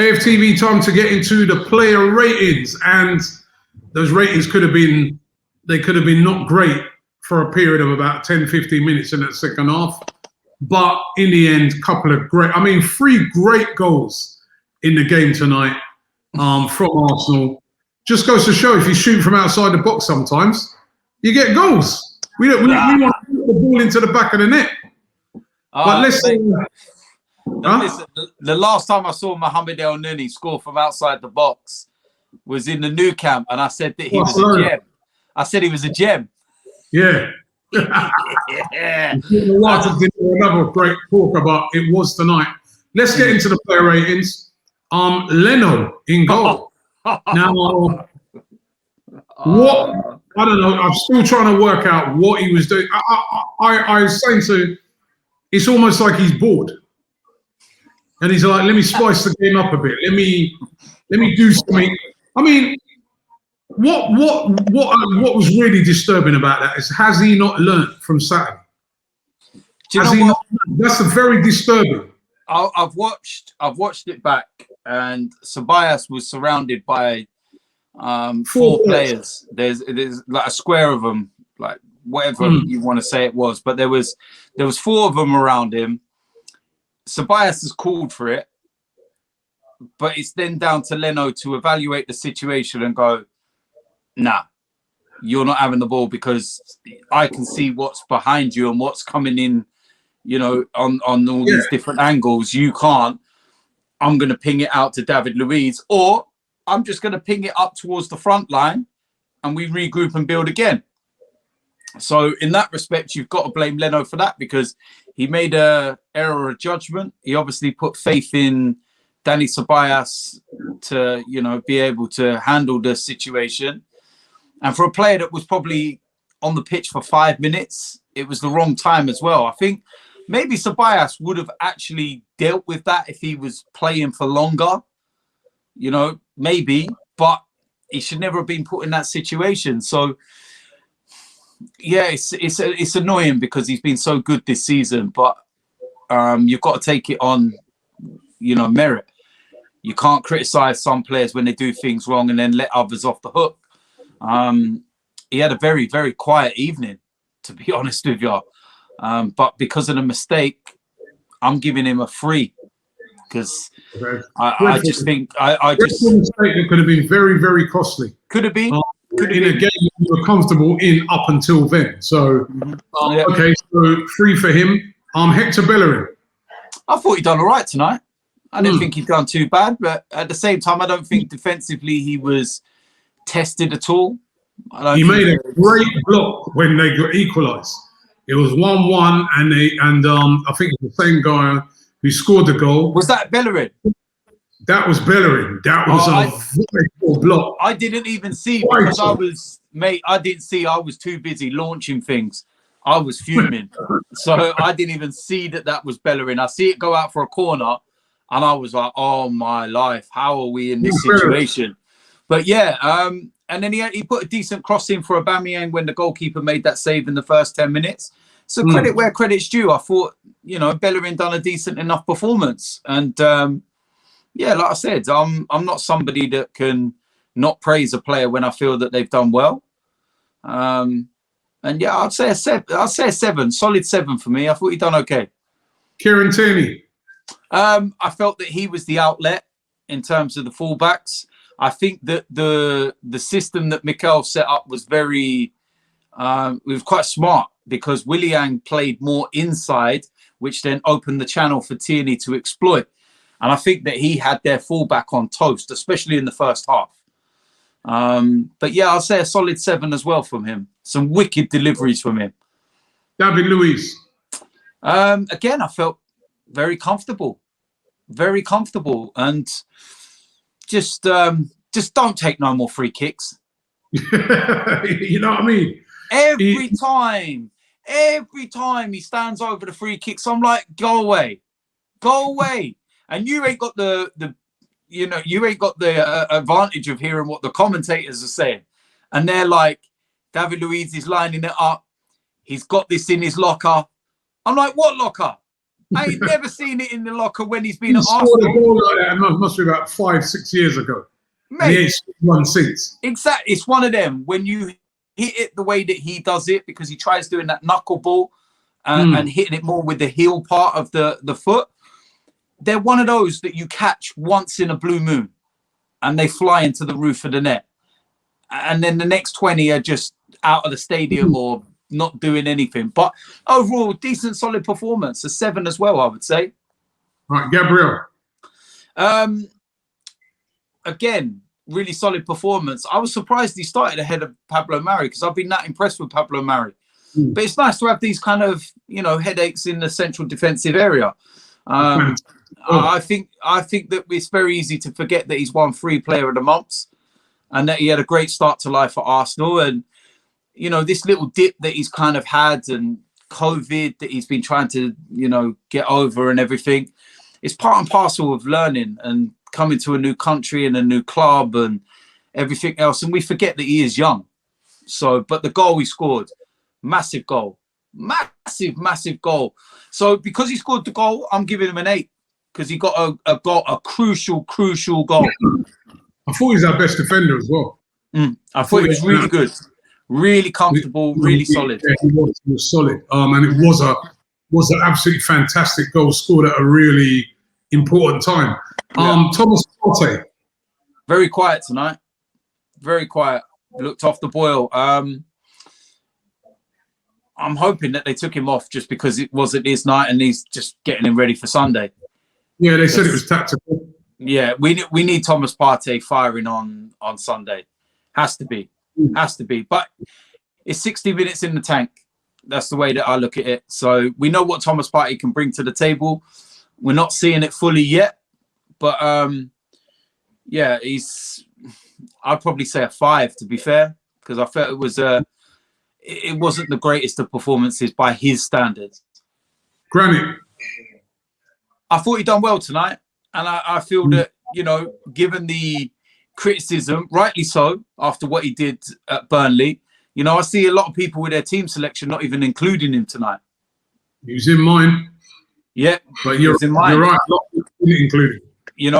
AFTV, time to get into the player ratings, and those ratings could have been not great for a period of about 10-15 minutes in that second half, but in the end, three great goals in the game tonight from Arsenal. Just goes to show, if you shoot from outside the box sometimes, you get goals. We want to put the ball into the back of the net. But listen, the last time I saw Mohamed Elneny score from outside the box was in the new camp, and I said that he was a gem. I said he was a gem. Yeah. Yeah. Another great talk about it was tonight. Let's get into the player ratings. Leno in goal. Now, what? I don't know. I'm still trying to work out what he was doing. I was saying to, it's almost like he's bored, and he's like, "Let me spice the game up a bit. Let me do something." I mean, what was really disturbing about that is, has he not learnt from Saturday? Do you know what? That's very disturbing. I've watched it back, and Ceballos was surrounded by four players. There's like a square of them, like whatever you want to say it was, but there was four of them around him. Ceballos has called for it, but it's then down to Leno to evaluate the situation and go, nah, you're not having the ball because I can see what's behind you and what's coming in, you know, on all these different angles. You can't. I'm going to ping it out to David Luiz, or I'm just going to ping it up towards the front line and we regroup and build again. So in that respect, you've got to blame Leno for that, because he made an error of judgment. He obviously put faith in Dani Ceballos to, you know, be able to handle the situation. And for a player that was probably on the pitch for 5 minutes, it was the wrong time as well. I think maybe Ceballos would have actually dealt with that if he was playing for longer, you know, maybe, but he should never have been put in that situation. So, yeah, it's annoying because he's been so good this season, but you've got to take it on, you know, merit. You can't criticize some players when they do things wrong and then let others off the hook. He had a very, very quiet evening, to be honest with you. But because of the mistake, I'm giving him a 3, because I just think I just mistake that could have been very, very costly. Could have been. In a game you were comfortable in up until then. So, okay, so 3 for him. Hector Bellerin. I thought he'd done all right tonight. I didn't think he'd done too bad, but at the same time, I don't think defensively he was tested at all. He made a great block when they got equalised. It was 1-1, and I think it's the same guy who scored the goal. Was that Bellerin? That was Bellerin. That was a very poor block. I didn't even see, because I didn't see. I was too busy launching things. I was fuming. So I didn't even see that was Bellerin. I see it go out for a corner, and I was like, oh my life, how are we in this situation? But yeah, and then he put a decent cross in for Aubameyang when the goalkeeper made that save in the first 10 minutes. So credit where credit's due. I thought, you know, Bellerin done a decent enough performance. And yeah, like I said, I'm not somebody that can not praise a player when I feel that they've done well. And yeah, I'd say a 7, solid 7 for me. I thought he done okay. Kieran Tierney. I felt that he was the outlet in terms of the fullbacks. I think that the system that Mikel set up was it was quite smart, because WILLIAN played more inside, which then opened the channel for Tierney to exploit. And I think that he had their fullback on toast, especially in the first half. But yeah, I'll say a solid 7 as well from him. Some wicked deliveries from him. David Luiz. Again, I felt very comfortable, and just don't take no more free kicks. You know what I mean? Every time he stands over the free kicks, I'm like, go away. And you ain't got the advantage of hearing what the commentators are saying. And they're like, David Luiz is lining it up. He's got this in his locker. I'm like, what locker? I ain't never seen it in the locker when he's been at scored a Arsenal. goal like that must be about 5-6 years ago. Mate, and he ain't scored one since. Exactly. It's one of them when you hit it the way that he does it, because he tries doing that knuckleball and hitting it more with the heel part of the foot. They're one of those that you catch once in a blue moon and they fly into the roof of the net. And then the next 20 are just out of the stadium or not doing anything. But overall, decent, solid performance. A 7 as well, I would say. Right, Gabriel. Again, really solid performance. I was surprised he started ahead of Pablo Mari, because I've been that impressed with Pablo Mari. But it's nice to have these kind of, headaches in the central defensive area. I think that it's very easy to forget that he's won 3 Player of the Months and that he had a great start to life at Arsenal. And, this little dip that he's kind of had and COVID that he's been trying to, get over and everything, it's part and parcel of learning and coming to a new country and a new club and everything else. And we forget that he is young. So, but the goal he scored, massive goal, massive goal. So because he scored the goal, I'm giving him an 8, because he got a crucial goal. I thought he was our best defender as well. I thought he was really good, really comfortable, really solid. Yeah, he was solid. And it was an absolutely fantastic goal scored at a really important time. Thomas Partey. Very quiet tonight. Very quiet. Looked off the boil. I'm hoping that they took him off just because it wasn't his night and he's just getting him ready for Sunday. Yeah, they said it was tactical. Yeah, we need Thomas Partey firing on Sunday. Has to be. But it's 60 minutes in the tank. That's the way that I look at it. So we know what Thomas Partey can bring to the table. We're not seeing it fully yet. But, yeah, I'd probably say a 5, to be fair, because I felt it wasn't the greatest of performances by his standards. Granite. I thought he done well tonight. And I feel that, given the criticism, rightly so, after what he did at Burnley, I see a lot of people with their team selection not even including him tonight. He was in mine. Yeah, but you're right. Not included. And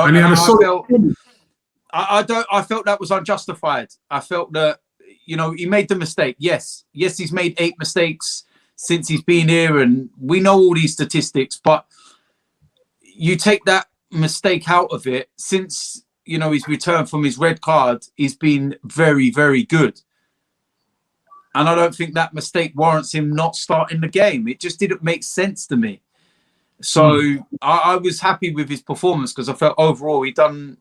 I felt that was unjustified. I felt that, he made the mistake. Yes, he's made 8 mistakes since he's been here, and we know all these statistics, but you take that mistake out of it. Since his return from his red card, he's been very, very good, and I don't think that mistake warrants him not starting the game. It just didn't make sense to me. So I was happy with his performance, because I felt overall he done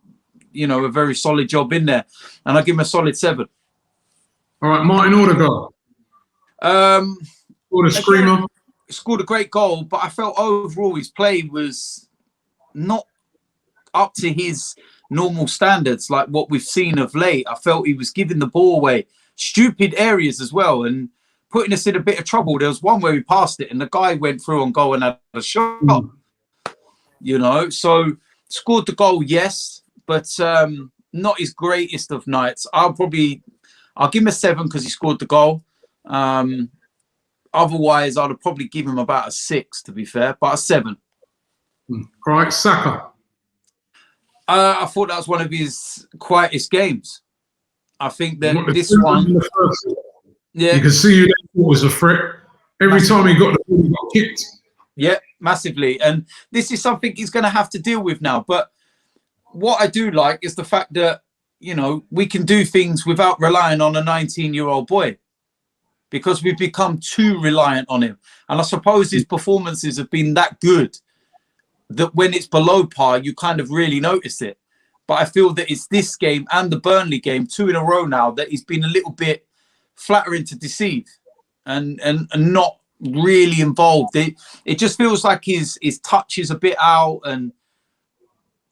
a very solid job in there, and I give him a solid 7. All right, Martin Odegaard. Scored a screamer. Again, scored a great goal, but I felt overall his play was not up to his normal standards, like what we've seen of late. I felt he was giving the ball away, stupid areas as well, and putting us in a bit of trouble. There was one where he passed it and the guy went through on goal and had a shot. So scored the goal, yes, but not his greatest of nights. I'll give him a 7 because he scored the goal. Otherwise, I'd probably give him about a 6, to be fair, but a 7. All right, Saka. I thought that was one of his quietest games. I think that this one... Yeah, you can see it was a threat. Every time he got the ball, he got kicked. Yeah, massively. And this is something he's going to have to deal with now. But what I do like is the fact that, we can do things without relying on a 19-year-old boy, because we've become too reliant on him. And I suppose his performances have been that good that when it's below par, you kind of really notice it. But I feel that it's this game and the Burnley game, 2 in a row now, that he's been a little bit flattering to deceive and not really involved. It just feels like his touch is a bit out. And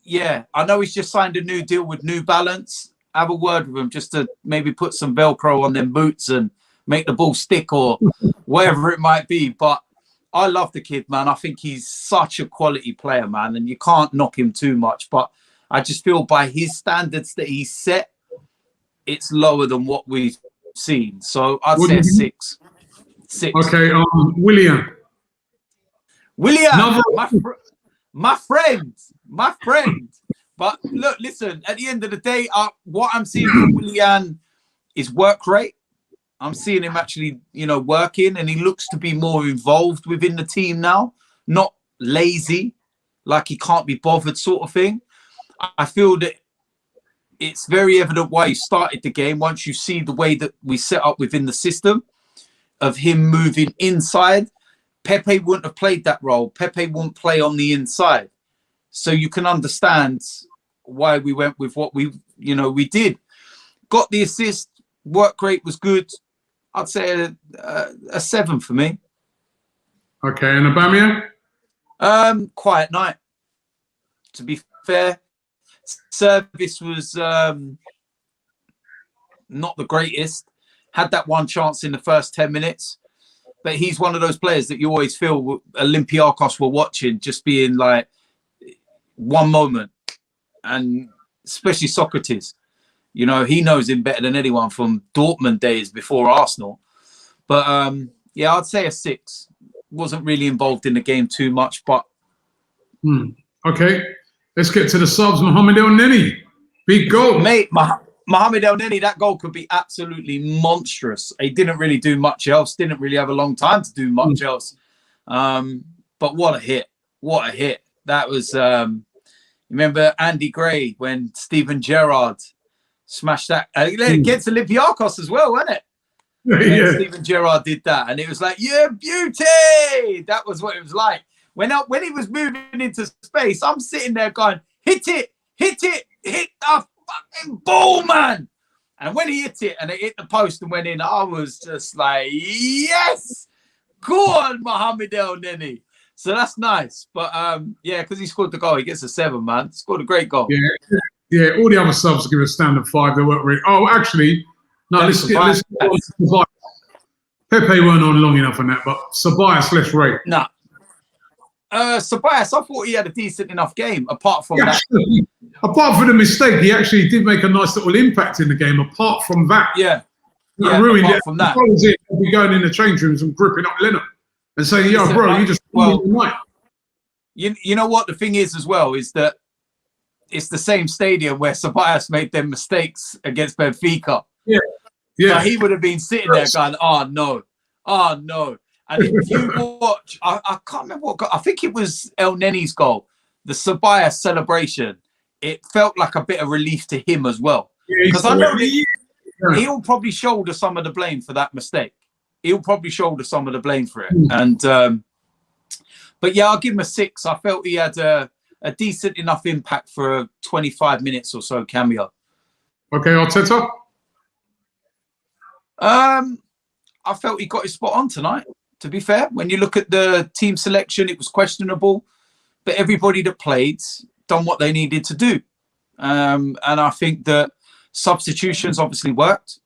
yeah, I know he's just signed a new deal with New Balance. Have a word with him just to maybe put some Velcro on them boots and make the ball stick or whatever it might be. But I love the kid, man. I think he's such a quality player, man, and you can't knock him too much. But I just feel by his standards that he's set, it's lower than what we've seen. So I'd say a 6. 6. Okay, Willian. Willian, my friend. But look, listen, at the end of the day, what I'm seeing from Willian is work rate. I'm seeing him actually, working, and he looks to be more involved within the team now, not lazy, like he can't be bothered sort of thing. I feel that it's very evident why he started the game once you see the way that we set up within the system of him moving inside. Pepe wouldn't have played that role. Pepe wouldn't play on the inside. So you can understand why we went with what we did. Got the assist, work rate was good. I'd say a 7 for me. Okay, and Aubameyang? Quiet night. To be fair, service was not the greatest. Had that one chance in the first 10 minutes. But he's one of those players that you always feel Olympiacos were watching, just being like one moment. And especially Socrates. He knows him better than anyone from Dortmund days before Arsenal. But yeah, I'd say a 6. Wasn't really involved in the game too much, but okay. Let's get to the subs. Mohamed Elneny. Big goal. Mate, Mohamed Elneny, that goal could be absolutely monstrous. He didn't really do much else. Didn't really have a long time to do much else. But what a hit. What a hit. That was, remember Andy Gray when Steven Gerrard smashed that against Olympiacos as well, wasn't it? Yeah. Steven Gerrard did that, and it was like, yeah, beauty. That was what it was like. When he was moving into space, I'm sitting there going, hit the fucking ball, man. And when he hit it and it hit the post and went in, I was just like, yes, go on, Mohamed Elneny. So that's nice. But yeah, because he scored the goal, he gets a 7, man. Scored a great goal. Yeah. All the other subs give a standard 5. They weren't really. Oh, actually, no. Let's get on Ceballos. Pepe weren't on long enough on that, but Ceballos, let's rate. Nah. Ceballos, I thought he had a decent enough game. Apart from that, apart from the mistake, he actually did make a nice little impact in the game. Apart from that, ruined it. From that, he'll be going in the change rooms and gripping up Leno and saying, "Yo, bro, you just You know what the thing is as well is that it's the same stadium where Ceballos made them mistakes against Benfica. Yeah. So he would have been sitting there going, "Oh no, oh no." And if you watch, I can't remember what goal, I think it was Elneny's goal, the Ceballos celebration. It felt like a bit of relief to him as well. Because I know that he'll probably shoulder some of the blame for that mistake. He'll probably shoulder some of the blame for it. And but yeah, I'll give him a 6. I felt he had a decent enough impact for a 25 minutes or so cameo. Okay, Arteta? I felt he got his spot on tonight. To be fair, when you look at the team selection, it was questionable, but everybody that played done what they needed to do. And I think that substitutions obviously worked.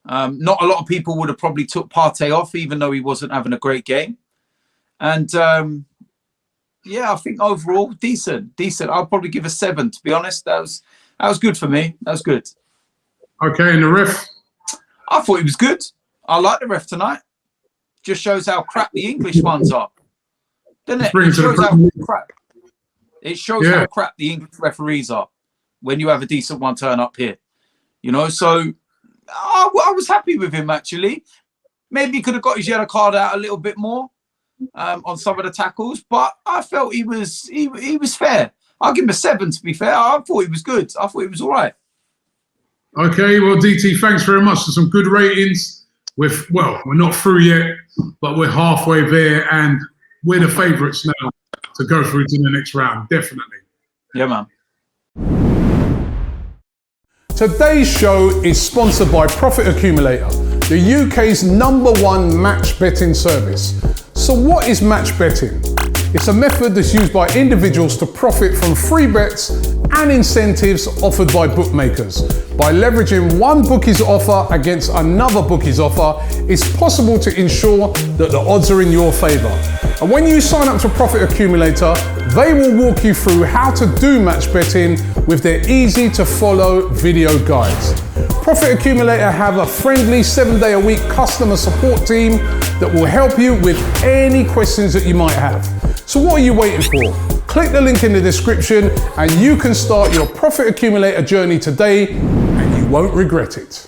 Not a lot of people would have probably took Partey off, even though he wasn't having a great game. And yeah, I think overall decent. I'll probably give a 7. To be honest, that was good for me. That was good. Okay, and the ref? I thought he was good. I like the ref tonight. Just shows how crap the English ones are, doesn't it? It shows how crap the English referees are when you have a decent one turn up here. So I was happy with him actually. Maybe he could have got his yellow card out a little bit more on some of the tackles, but I felt he was fair. I'll give him a 7 to be fair. I thought he was good. I thought he was all right. Okay, well, DT, thanks very much for some good ratings. We're not through yet, but we're halfway there, and we're the favourites now to go through to the next round, definitely. Yeah, man. Today's show is sponsored by Profit Accumulator, the UK's #1 match betting service. So what is match betting? It's a method that's used by individuals to profit from free bets and incentives offered by bookmakers. By leveraging one bookie's offer against another bookie's offer, it's possible to ensure that the odds are in your favour. And when you sign up to Profit Accumulator, they will walk you through how to do match betting with their easy to follow video guides. Profit Accumulator have a friendly 7-day-a-week customer support team that will help you with any questions that you might have. So what are you waiting for? Click the link in the description and you can start your Profit Accumulator journey today and you won't regret it.